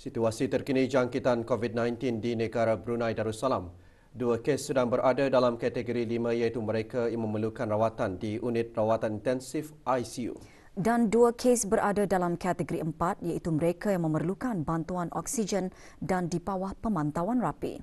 Situasi terkini jangkitan COVID-19 di negara Brunei Darussalam. 2 kes sedang berada dalam kategori 5 iaitu mereka yang memerlukan rawatan di unit rawatan intensif ICU. Dan 2 kes berada dalam kategori 4 iaitu mereka yang memerlukan bantuan oksigen dan di bawah pemantauan rapi.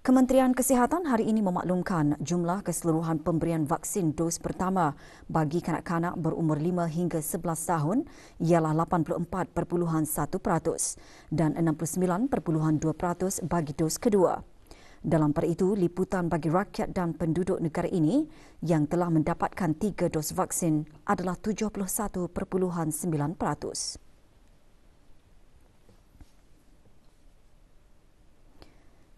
Kementerian Kesihatan hari ini memaklumkan jumlah keseluruhan pemberian vaksin dos pertama bagi kanak-kanak berumur 5 hingga 11 tahun ialah 84.1% dan 69.2% bagi dos kedua. Dalam per itu, liputan bagi rakyat dan penduduk negara ini yang telah mendapatkan 3 dos vaksin adalah 71.9%.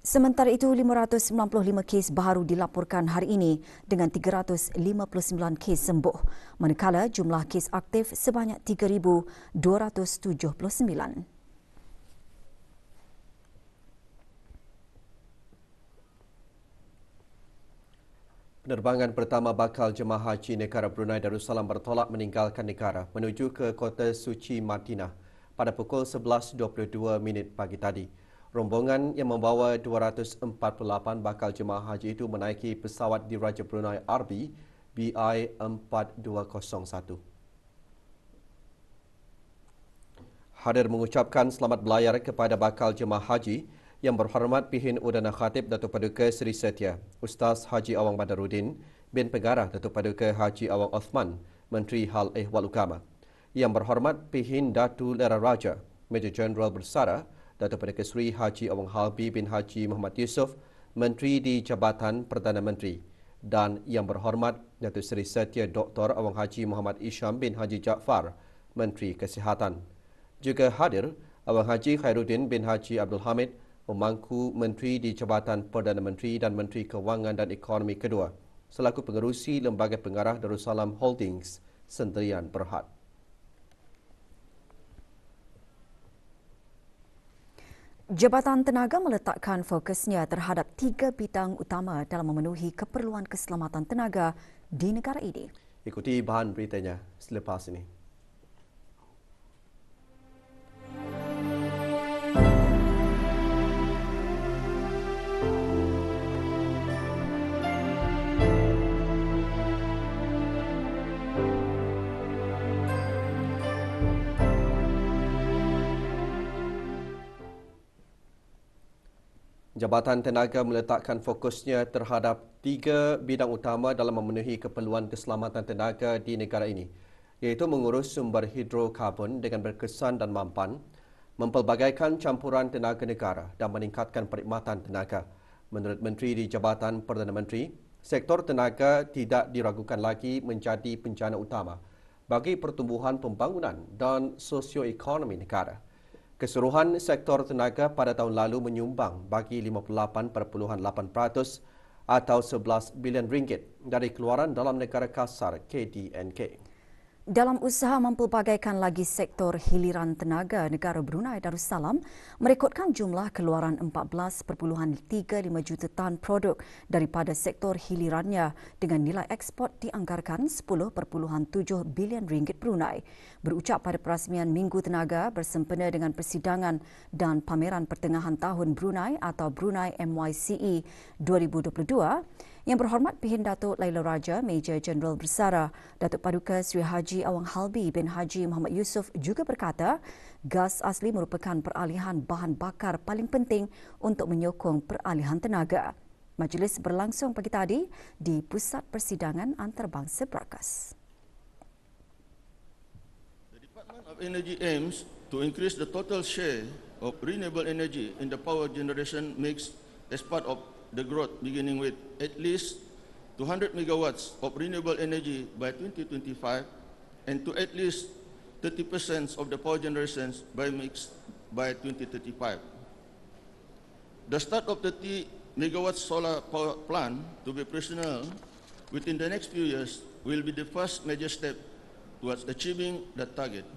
Sementara itu, 595 kes baru dilaporkan hari ini dengan 359 kes sembuh, manakala jumlah kes aktif sebanyak 3,279. Penerbangan pertama bakal jemaah haji negara Brunei Darussalam bertolak meninggalkan negara menuju ke kota suci Madinah pada pukul 11.22 pagi tadi. Rombongan yang membawa 248 bakal jemaah haji itu menaiki pesawat Diraja Brunei RB BI4201. Hadir mengucapkan selamat belayar kepada bakal jemaah haji yang berhormat Pihin Udana Khatib Datuk Paduka Seri Setia, Ustaz Haji Awang Badaruddin bin Pengarah Datuk Paduka Haji Awang Osman, Menteri Hal Ehwal Ukama. Yang berhormat Pihin Datu Lera Raja, Major Jeneral Bersara Datuk Paduka Seri Haji Awang Halbi bin Haji Muhammad Yusof, Menteri di Jabatan Perdana Menteri, dan yang berhormat Datuk Seri Setia Dr. Awang Haji Muhammad Isham bin Haji Jaafar, Menteri Kesihatan. Juga hadir Awang Haji Khairuddin bin Haji Abdul Hamid, pemangku Menteri di Jabatan Perdana Menteri dan Menteri Kewangan dan Ekonomi kedua, selaku pengerusi Lembaga Pengarah Darussalam Holdings Sendirian Berhad. Jabatan Tenaga meletakkan fokusnya terhadap 3 bidang utama dalam memenuhi keperluan keselamatan tenaga di negara ini. Ikuti bahan beritanya selepas ini. Jabatan Tenaga meletakkan fokusnya terhadap 3 bidang utama dalam memenuhi keperluan keselamatan tenaga di negara ini, iaitu mengurus sumber hidrokarbon dengan berkesan dan mampan, mempelbagaikan campuran tenaga negara dan meningkatkan perkhidmatan tenaga. Menurut Menteri di Jabatan Perdana Menteri, sektor tenaga tidak diragukan lagi menjadi bencana utama bagi pertumbuhan pembangunan dan sosioekonomi negara. Keseluruhan sektor tenaga pada tahun lalu menyumbang bagi 58.8% atau 11 bilion ringgit dari keluaran dalam negara kasar KDNK. Dalam usaha mempelbagaikan lagi sektor hiliran tenaga, negara Brunei Darussalam merekodkan jumlah keluaran 14.35 juta tan produk daripada sektor hilirannya dengan nilai ekspor dianggarkan 10.7 bilion ringgit Brunei. Berucap pada perasmian Minggu Tenaga bersempena dengan persidangan dan pameran pertengahan tahun Brunei atau Brunei MYCE 2022, Yang Berhormat Pihin Datuk Laila Raja, Major Jeneral Bersara Datuk Paduka Seri Haji Awang Halbi bin Haji Muhammad Yusof juga berkata, gas asli merupakan peralihan bahan bakar paling penting untuk menyokong peralihan tenaga. Majlis berlangsung pagi tadi di Pusat Persidangan Antarabangsa Brakas. The Department of Energy aims to increase the total share of renewable energy in the power generation mix as part of the growth, beginning with at least 200 megawatts of renewable energy by 2025 and to at least 30% of the power generations by mix by 2035. The start of the 30 megawatt solar power plant to be operational within the next few years will be the first major step towards achieving that target.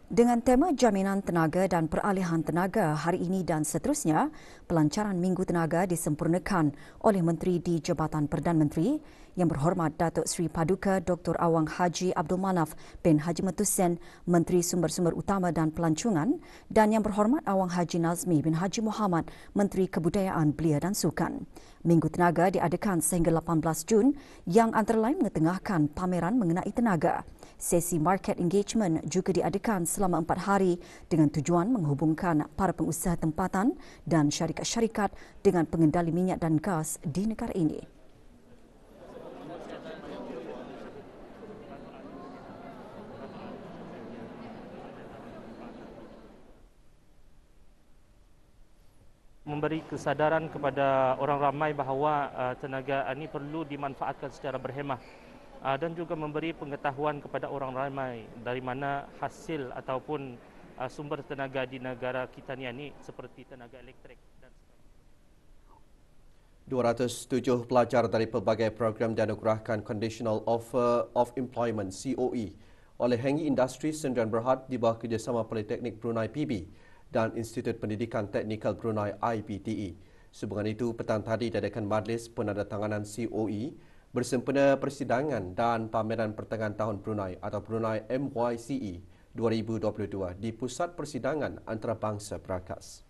Dengan tema jaminan tenaga dan peralihan tenaga hari ini dan seterusnya, pelancaran Minggu Tenaga disempurnakan oleh Menteri di Jabatan Perdana Menteri Yang Berhormat Datuk Seri Paduka Dr. Awang Haji Abdul Manaf bin Haji Matusen, Menteri Sumber-Sumber Utama dan Pelancongan, dan Yang Berhormat Awang Haji Nazmi bin Haji Muhammad, Menteri Kebudayaan, Belia dan Sukan. Minggu Tenaga diadakan sehingga 18 Jun yang antara lain mengetengahkan pameran mengenai tenaga. Sesi market engagement juga diadakan selama 4 hari dengan tujuan menghubungkan para pengusaha tempatan dan syarikat-syarikat dengan pengendali minyak dan gas di negara ini. Memberi kesadaran kepada orang ramai bahawa tenaga ini perlu dimanfaatkan secara berhemah. Dan juga memberi pengetahuan kepada orang ramai dari mana hasil ataupun sumber tenaga di negara kita ni seperti tenaga elektrik dan sebagainya. 207 pelajar dari pelbagai program dianugerahkan Conditional Offer of Employment COE oleh Hengi Industri Sdn Berhad di bawah kerjasama Politeknik Brunei PB dan Institut Pendidikan Teknikal Brunei IPTE. Sehubungan itu, petang tadi diadakan majlis penandatanganan COE bersempena persidangan dan pameran pertengahan tahun Brunei atau Brunei MYCE 2022 di Pusat Persidangan Antarabangsa Berakas.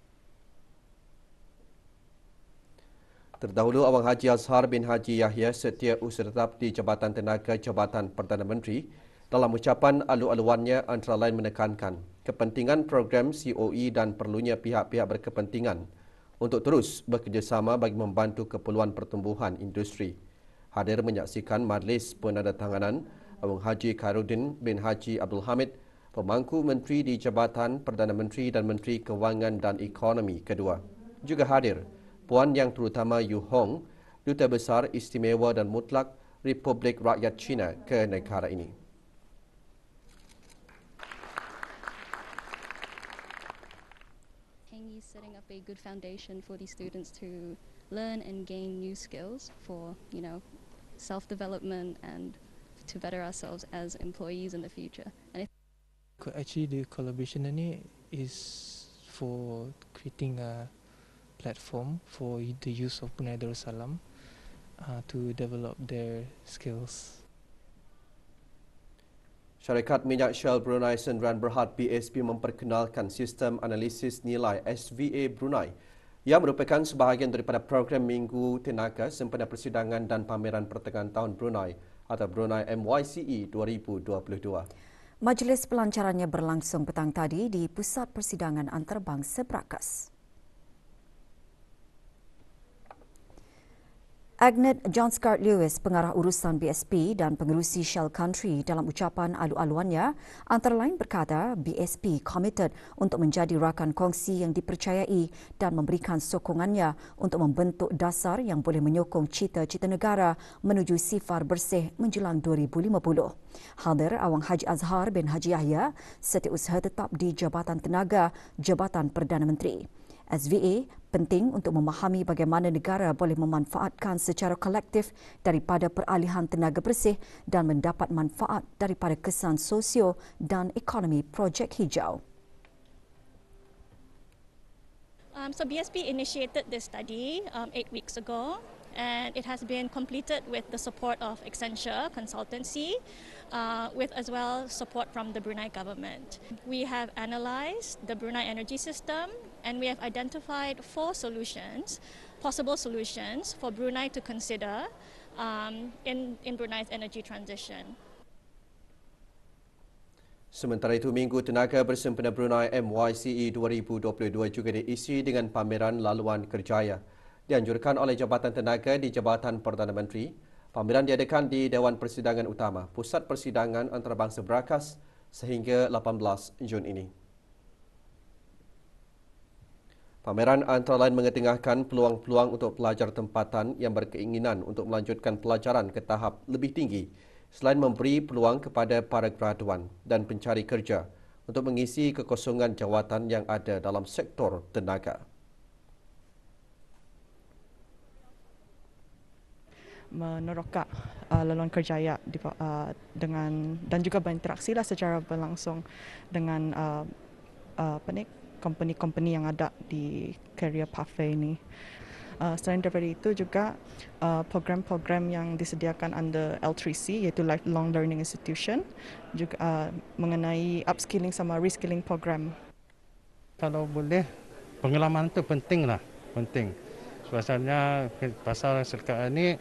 Terdahulu, Awang Haji Azhar bin Haji Yahya Setiausaha Tetap di Jabatan Tenaga Jabatan Perdana Menteri dalam ucapan alu-aluannya antara lain menekankan kepentingan program COE dan perlunya pihak-pihak berkepentingan untuk terus bekerjasama bagi membantu keperluan pertumbuhan industri. Hadir menyaksikan majlis penandatanganan Awang Haji Khairuddin bin Haji Abdul Hamid, pemangku Menteri di Jabatan Perdana Menteri dan Menteri Kewangan dan Ekonomi kedua. Juga hadir Puan Yang Terutama Yu Hong, Duta Besar Istimewa dan Mutlak Republik Rakyat China ke negara ini. Hengi is setting up a good foundation for these students to learn and gain new skills for, self-development and to better ourselves as employees in the future. And actually, the collaboration ini is for creating a platform for the use of Brunei Darussalam to develop their skills. Syarikat Minyak Shell Brunei Sdn Berhad BSP memperkenalkan sistem analisis nilai SVA Brunei yang merupakan sebahagian daripada program Minggu Tenaga sempena persidangan dan pameran pertengahan tahun Brunei atau Brunei MYCE 2022. Majlis pelancarannya berlangsung petang tadi di Pusat Persidangan Antarabangsa Berakas. Agnes John Scott Lewis, pengarah urusan BSP dan pengerusi Shell Country dalam ucapan alu-aluannya antara lain berkata BSP komited untuk menjadi rakan kongsi yang dipercayai dan memberikan sokongannya untuk membentuk dasar yang boleh menyokong cita-cita negara menuju sifar bersih menjelang 2050. Hadir Awang Haji Azhar bin Haji Yahya, Setiausaha Tetap di Jabatan Tenaga Jabatan Perdana Menteri. SVA penting untuk memahami bagaimana negara boleh memanfaatkan secara kolektif daripada peralihan tenaga bersih dan mendapat manfaat daripada kesan sosio dan ekonomi projek hijau. So BSP initiated this study 8 weeks ago, and it has been completed with the support of Accenture Consultancy, with as well support from the Brunei government. We have analysed the Brunei energy system, and we have identified 4 solutions, possible solutions for Brunei to consider in Brunei's energy transition. Sementara itu, Minggu Tenaga bersempena Brunei MYCE 2022 juga diisi dengan pameran laluan kerjaya. Dianjurkan oleh Jabatan Tenaga di Jabatan Perdana Menteri, pameran diadakan di Dewan Persidangan Utama, Pusat Persidangan Antarabangsa Berakas sehingga 18 Jun ini. Pameran antara lain mengetengahkan peluang-peluang untuk pelajar tempatan yang berkeinginan untuk melanjutkan pelajaran ke tahap lebih tinggi selain memberi peluang kepada para graduan dan pencari kerja untuk mengisi kekosongan jawatan yang ada dalam sektor tenaga. meneroka laluan kerjaya dengan dan juga berinteraksi secara berlangsung dengan company-company yang ada di career pathway ini. Selain daripada itu juga program-program yang disediakan under L3C iaitu Lifelong Learning Institution juga mengenai upskilling sama reskilling program. Kalau boleh pengalaman itu penting. Sebabnya pasal sekarang ini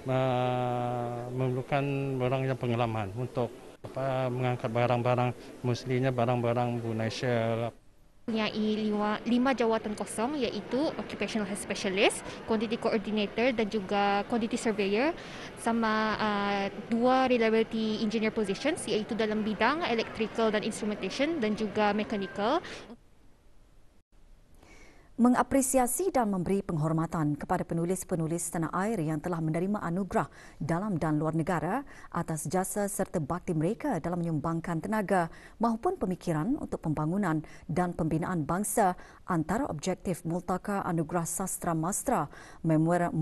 memerlukan orang yang pengalaman untuk mengangkat barang-barang, mestinya barang-barang Malaysia. Mempunyai 5 jawatan kosong iaitu Occupational Health Specialist, Quantity Coordinator dan juga Quantity Surveyor sama 2 Reliability Engineer positions iaitu dalam bidang Electrical dan Instrumentation dan juga Mechanical. Mengapresiasi dan memberi penghormatan kepada penulis-penulis tanah air yang telah menerima anugerah dalam dan luar negara atas jasa serta bakti mereka dalam menyumbangkan tenaga maupun pemikiran untuk pembangunan dan pembinaan bangsa antara objektif Multaka Anugerah Sastra Mastra Memoir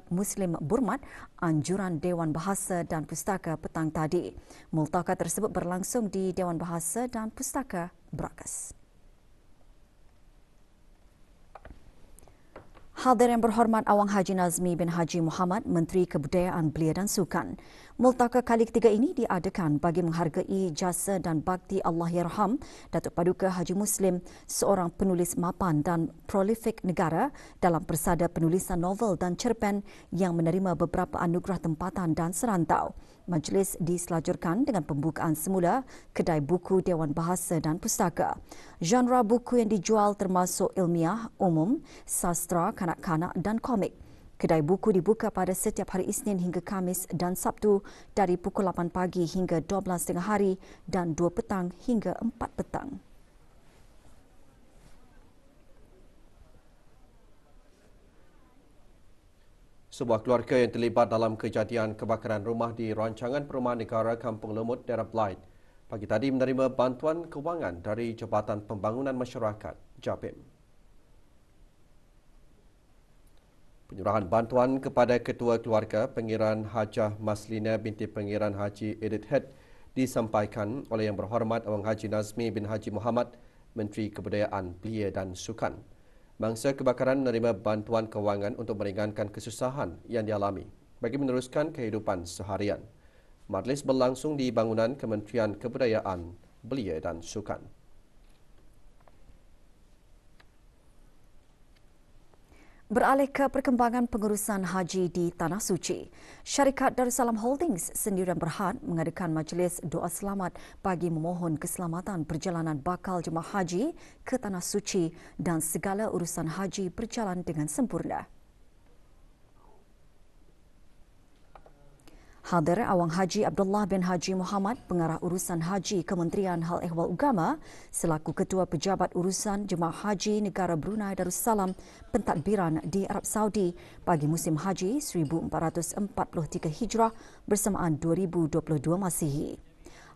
Muslim Burmat Anjuran Dewan Bahasa dan Pustaka petang tadi. Multaka tersebut berlangsung di Dewan Bahasa dan Pustaka Brakas. Hadir yang berhormat Awang Haji Nazmi bin Haji Muhammad, Menteri Kebudayaan Belia dan Sukan. Multaka kali ketiga ini diadakan bagi menghargai jasa dan bakti Allahyarham Datuk Paduka Haji Muslim, seorang penulis mapan dan prolifik negara dalam persada penulisan novel dan cerpen yang menerima beberapa anugerah tempatan dan serantau. Majlis diselajurkan dengan pembukaan semula kedai buku Dewan Bahasa dan Pustaka. Genre buku yang dijual termasuk ilmiah, umum, sastra, kanak-kanak dan komik. Kedai buku dibuka pada setiap hari Isnin hingga Khamis dan Sabtu dari pukul 8 pagi hingga 12 tengah hari dan 2 petang hingga 4 petang. Sebuah keluarga yang terlibat dalam kejadian kebakaran rumah di rancangan perumahan negara Kampung Lumut, daerah Blyth, pagi tadi menerima bantuan kewangan dari Jabatan Pembangunan Masyarakat, JAPIM. Penyerahan bantuan kepada Ketua Keluarga Pengiran Hajah Maslina binti Pengiran Haji Edith Head disampaikan oleh Yang Berhormat Awang Haji Nazmi bin Haji Muhammad, Menteri Kebudayaan Belia dan Sukan. Mangsa kebakaran menerima bantuan kewangan untuk meringankan kesusahan yang dialami bagi meneruskan kehidupan seharian. Majlis berlangsung di bangunan Kementerian Kebudayaan Belia dan Sukan. Beralih ke perkembangan pengurusan haji di Tanah Suci, Syarikat Darussalam Holdings Sendirian Berhad mengadakan majlis doa selamat bagi memohon keselamatan perjalanan bakal jemaah haji ke Tanah Suci dan segala urusan haji berjalan dengan sempurna. Hadir Awang Haji Abdullah bin Haji Muhammad, Pengarah Urusan Haji Kementerian Hal Ehwal Agama, selaku Ketua Pejabat Urusan Jemaah Haji Negara Brunei Darussalam pentadbiran di Arab Saudi bagi musim haji 1443 Hijrah bersamaan 2022 Masihi.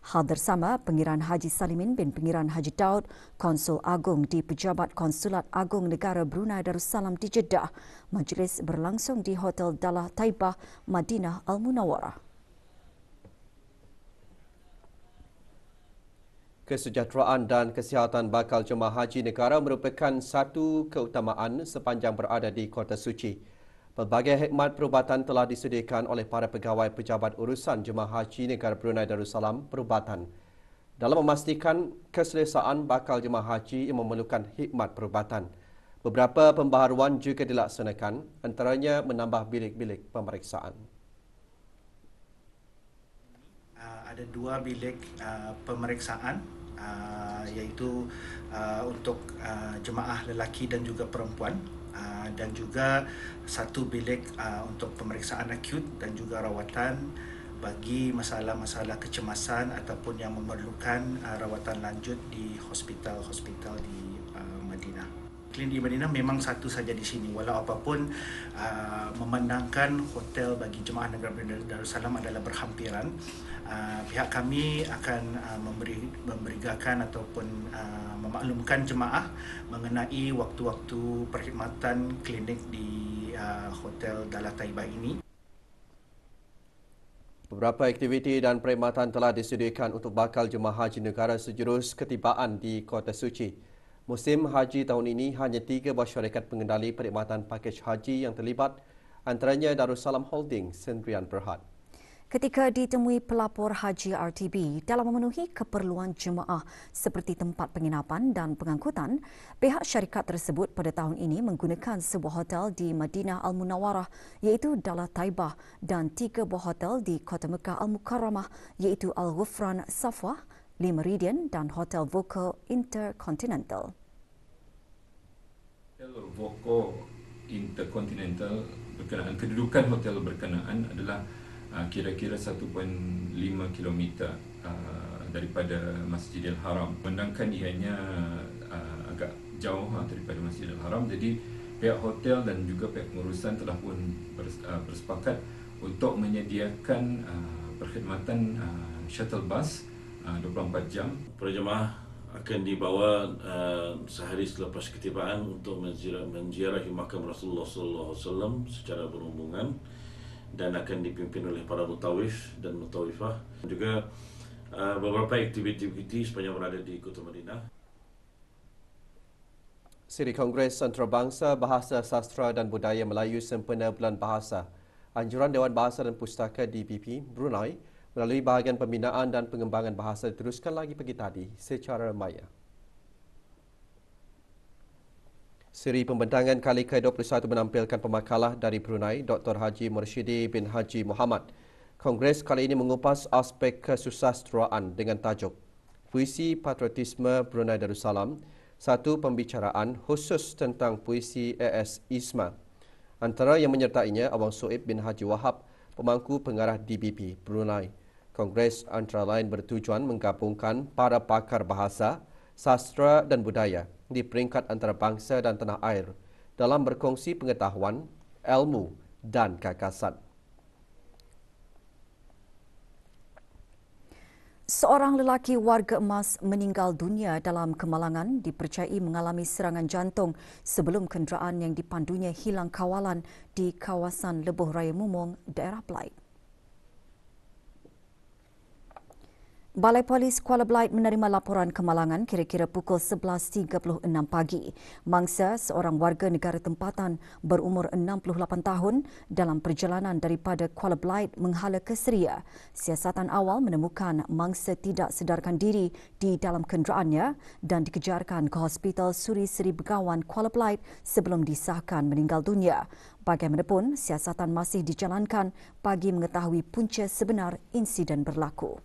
Hadir sama Pengiran Haji Salimin bin Pengiran Haji Daud, Konsul Agung di Pejabat Konsulat Agung Negara Brunei Darussalam di Jeddah. Majlis berlangsung di Hotel Dalah Taibah, Madinah Al-Munawwarah. Kesejahteraan dan kesihatan bakal jemaah haji negara merupakan satu keutamaan sepanjang berada di Kota Suci. Pelbagai khidmat perubatan telah disediakan oleh para pegawai pejabat urusan jemaah haji negara Brunei Darussalam perubatan dalam memastikan keselesaan bakal jemaah haji yang memerlukan khidmat perubatan. Beberapa pembaharuan juga dilaksanakan, antaranya menambah bilik-bilik pemeriksaan. Ada 2 bilik pemeriksaan iaitu untuk jemaah lelaki dan juga perempuan, dan juga 1 bilik untuk pemeriksaan akut dan juga rawatan bagi masalah-masalah kecemasan ataupun yang memerlukan rawatan lanjut di hospital-hospital di Madinah. Klinik di Madinah memang satu saja di sini, walau apapun memandangkan hotel bagi jemaah negara Brunei Darussalam adalah berhampiran. Pihak kami akan memberikan ataupun memaklumkan jemaah mengenai waktu-waktu perkhidmatan klinik di Hotel Dalah Taibah ini. Beberapa aktiviti dan perkhidmatan telah disediakan untuk bakal jemaah haji negara sejurus ketibaan di Kota Suci. Musim haji tahun ini hanya 3 buah syarikat pengendali perkhidmatan pakej haji yang terlibat, antaranya Darussalam Holding Sendirian Berhad. Ketika ditemui pelapor haji RTB dalam memenuhi keperluan jemaah seperti tempat penginapan dan pengangkutan, pihak syarikat tersebut pada tahun ini menggunakan sebuah hotel di Madinah Al-Munawwarah iaitu Dalah Taibah dan 3 buah hotel di Kota Mekah Al-Mukarramah iaitu Al-Ghufran Safwah, Le Meridian dan Hotel Voco Intercontinental. Hotel Voco Intercontinental berkenaan kedudukan hotel berkenaan adalah kira-kira 1.5 km daripada Masjidil Haram. Memandangkan ianya agak jauh daripada Masjidil Haram, jadi pihak hotel dan juga pihak pengurusan telah pun bersepakat untuk menyediakan perkhidmatan shuttle bus 24 jam. Para jemaah akan dibawa sehari selepas ketibaan untuk menziarahi makam Rasulullah SAW secara berombongan dan akan dipimpin oleh para mutawif dan mutawifah. Juga beberapa aktiviti sepanjang berada di Kota Madinah. Siri Kongres Antarabangsa Bahasa Sastra dan Budaya Melayu sempena Bulan Bahasa. Anjuran Dewan Bahasa dan Pustaka DBP Brunei melalui bahagian pembinaan dan pengembangan bahasa diteruskan lagi pagi tadi secara maya. Siri pembentangan kali ke-21 menampilkan pemakalah dari Brunei, Dr. Haji Mursyidi bin Haji Muhammad. Kongres kali ini mengupas aspek kesusastraan dengan tajuk Puisi Patriotisme Brunei Darussalam, satu pembicaraan khusus tentang puisi AS Isma. Antara yang menyertainya Abang Soeb bin Haji Wahab, pemangku pengarah DBP Brunei. Kongres antara lain bertujuan menggabungkan para pakar bahasa, sastra dan budaya di peringkat antarabangsa dan tanah air dalam berkongsi pengetahuan, ilmu dan gagasan. Seorang lelaki warga emas meninggal dunia dalam kemalangan dipercayai mengalami serangan jantung sebelum kenderaan yang dipandunya hilang kawalan di kawasan Lebuh Raya Mumung, daerah Belait. Balai Polis Kuala Belait menerima laporan kemalangan kira-kira pukul 11.36 pagi. Mangsa seorang warga negara tempatan berumur 68 tahun dalam perjalanan daripada Kuala Belait menghala ke Seria. Siasatan awal menemukan mangsa tidak sedarkan diri di dalam kenderaannya dan dikejarkan ke Hospital Suri Seri Begawan Kuala Belait sebelum disahkan meninggal dunia. Bagaimanapun, siasatan masih dijalankan bagi mengetahui punca sebenar insiden berlaku.